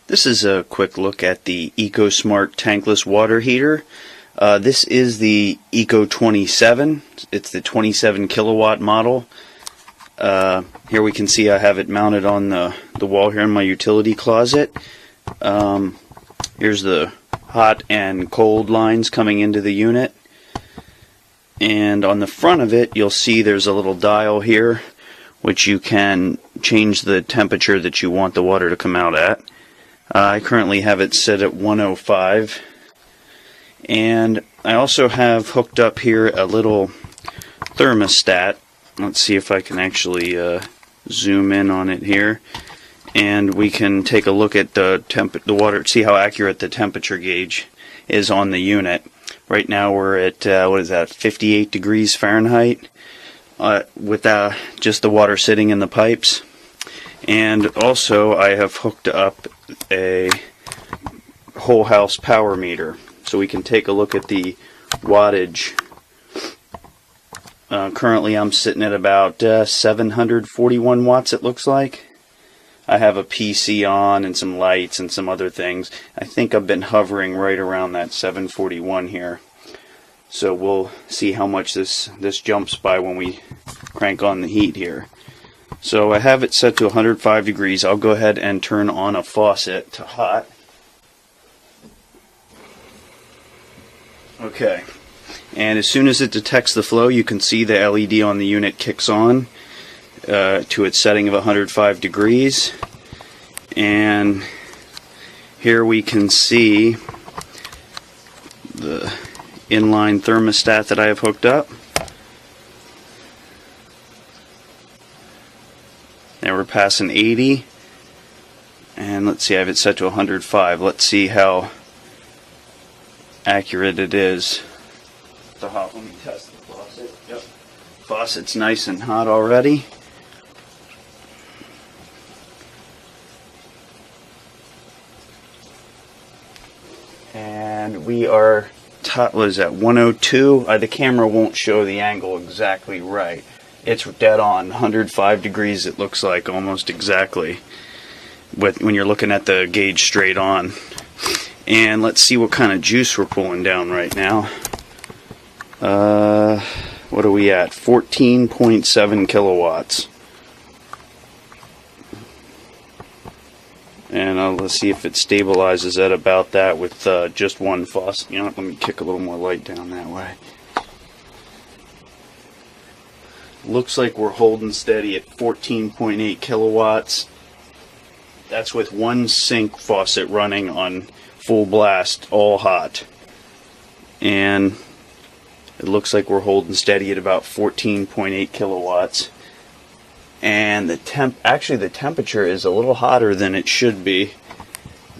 This is a quick look at the EcoSmart Tankless Water Heater. This is the Eco 27. It's the 27 kilowatt model. Here we can see I have it mounted on the wall here in my utility closet. Here's the hot and cold lines coming into the unit. And on the front of it, you'll see there's a little dial here, which you can change the temperature that you want the water to come out at. I currently have it set at 105, and I also have hooked up here a little thermostat. Let's see if I can actually zoom in on it here, and we can take a look at the water, see how accurate the temperature gauge is on the unit. Right now we're at 58 degrees Fahrenheit with just the water sitting in the pipes. And also I have hooked up a whole house power meter, so we can take a look at the wattage. Currently I'm sitting at about 741 watts, it looks like. I have a PC on and some lights and some other things. I think I've been hovering right around that 741 here. So we'll see how much this jumps by when we crank on the heat here. So I have it set to 105 degrees. I'll go ahead and turn on a faucet to hot. Okay. And as soon as it detects the flow, you can see the LED on the unit kicks on to its setting of 105 degrees. And here we can see the inline thermostat that I have hooked up. Now we're passing 80, and let's see, I have it set to 105. Let's see how accurate it is. Let me test the faucet. Yep, faucet's nice and hot already. And we are what is that, 102? The camera won't show the angle exactly right. It's dead on, 105 degrees it looks like, almost exactly, when you're looking at the gauge straight on. And let's see what kind of juice we're pulling down right now. What are we at? 14.7 kilowatts. And let's see if it stabilizes at about that with just one faucet. You know what, let me kick a little more light down that way. Looks like we're holding steady at 14.8 kilowatts. That's with one sink faucet running on full blast, all hot. And it looks like we're holding steady at about 14.8 kilowatts. And the temperature is a little hotter than it should be.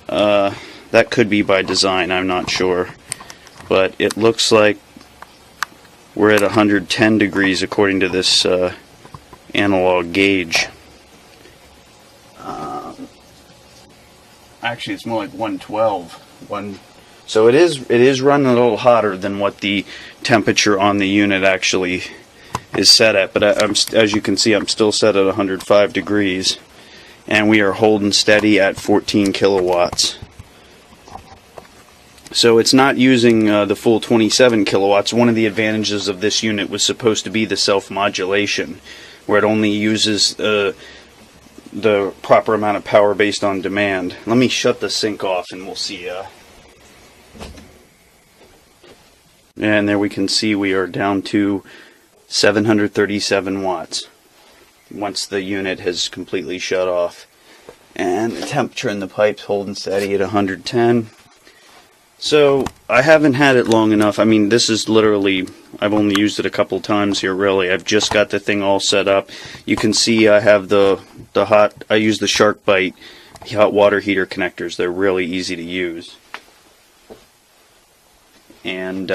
That could be by design, I'm not sure. But it looks like we're at 110 degrees according to this analog gauge. Actually, it's more like 112. So it is running a little hotter than what the temperature on the unit actually is set at. But as you can see, I'm still set at 105 degrees, and we are holding steady at 14 kilowatts. So it's not using the full 27 kilowatts. One of the advantages of this unit was supposed to be the self-modulation, where it only uses the proper amount of power based on demand. Let me shut the sink off and we'll see. And there we can see we are down to 737 watts once the unit has completely shut off. And the temperature in the pipe's holding steady at 110. So I haven't had it long enough. I mean, this is literally, I've only used it a couple times here really. I've just got the thing all set up. You can see I have I use the Shark Bite hot water heater connectors. They're really easy to use. And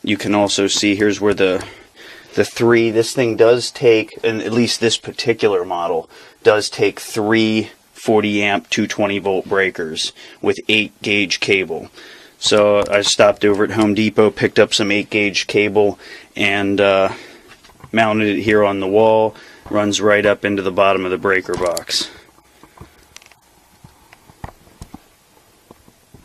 you can also see here's where this thing does take, and at least this particular model does take 3 40 amp 220 volt breakers with 8 gauge cable. So I stopped over at Home Depot, picked up some 8 gauge cable, and mounted it here on the wall. Runs right up into the bottom of the breaker box.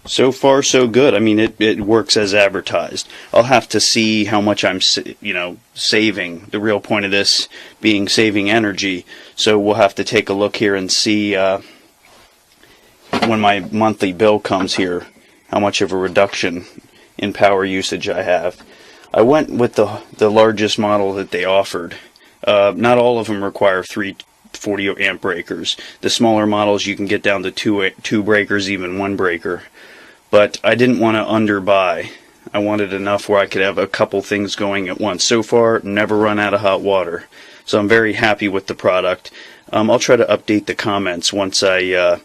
So far, so good. I mean, it works as advertised. I'll have to see how much I'm, saving. The real point of this being saving energy. So we'll have to take a look here and see when my monthly bill comes here, how much of a reduction in power usage I have. I went with the largest model that they offered. Not all of them require 340 amp breakers. The smaller models you can get down to two breakers, even one breaker. But I didn't want to underbuy. I wanted enough where I could have a couple things going at once. So far, never run out of hot water. So I'm very happy with the product. I'll try to update the comments once I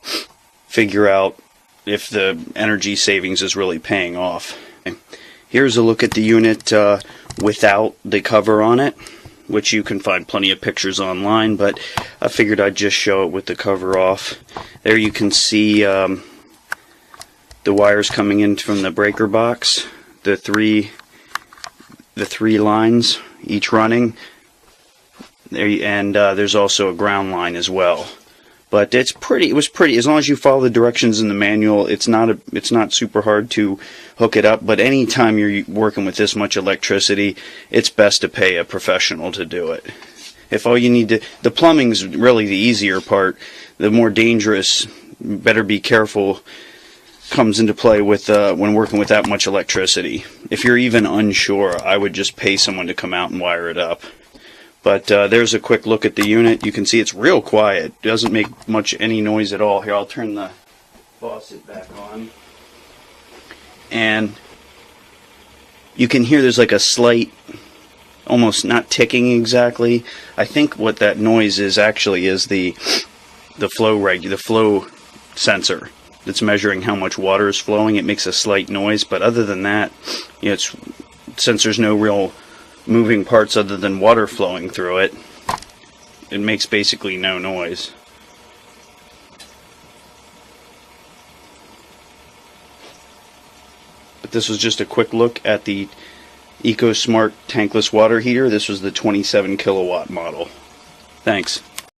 figure out if the energy savings is really paying off. Here's a look at the unit without the cover on it, which you can find plenty of pictures online, but I figured I'd just show it with the cover off. There you can see the wires coming in from the breaker box, the three lines, each running, and there's also a ground line as well. But it was pretty. As long as you follow the directions in the manual, it's not super hard to hook it up. But anytime you're working with this much electricity, it's best to pay a professional to do it. If all you need to, the plumbing's really the easier part. The more dangerous, better be careful, comes into play with when working with that much electricity. If you're even unsure, I would just pay someone to come out and wire it up. But there's a quick look at the unit. You can see it's real quiet. It doesn't make any noise at all. Here, I'll turn the faucet back on. And you can hear there's like a slight, almost not ticking exactly. I think what that noise is actually is the flow sensor that's measuring how much water is flowing. It makes a slight noise, but other than that, since there's no real moving parts other than water flowing through it, it makes basically no noise. But this was just a quick look at the EcoSmart Tankless Water Heater. This was the 27 kilowatt model. Thanks.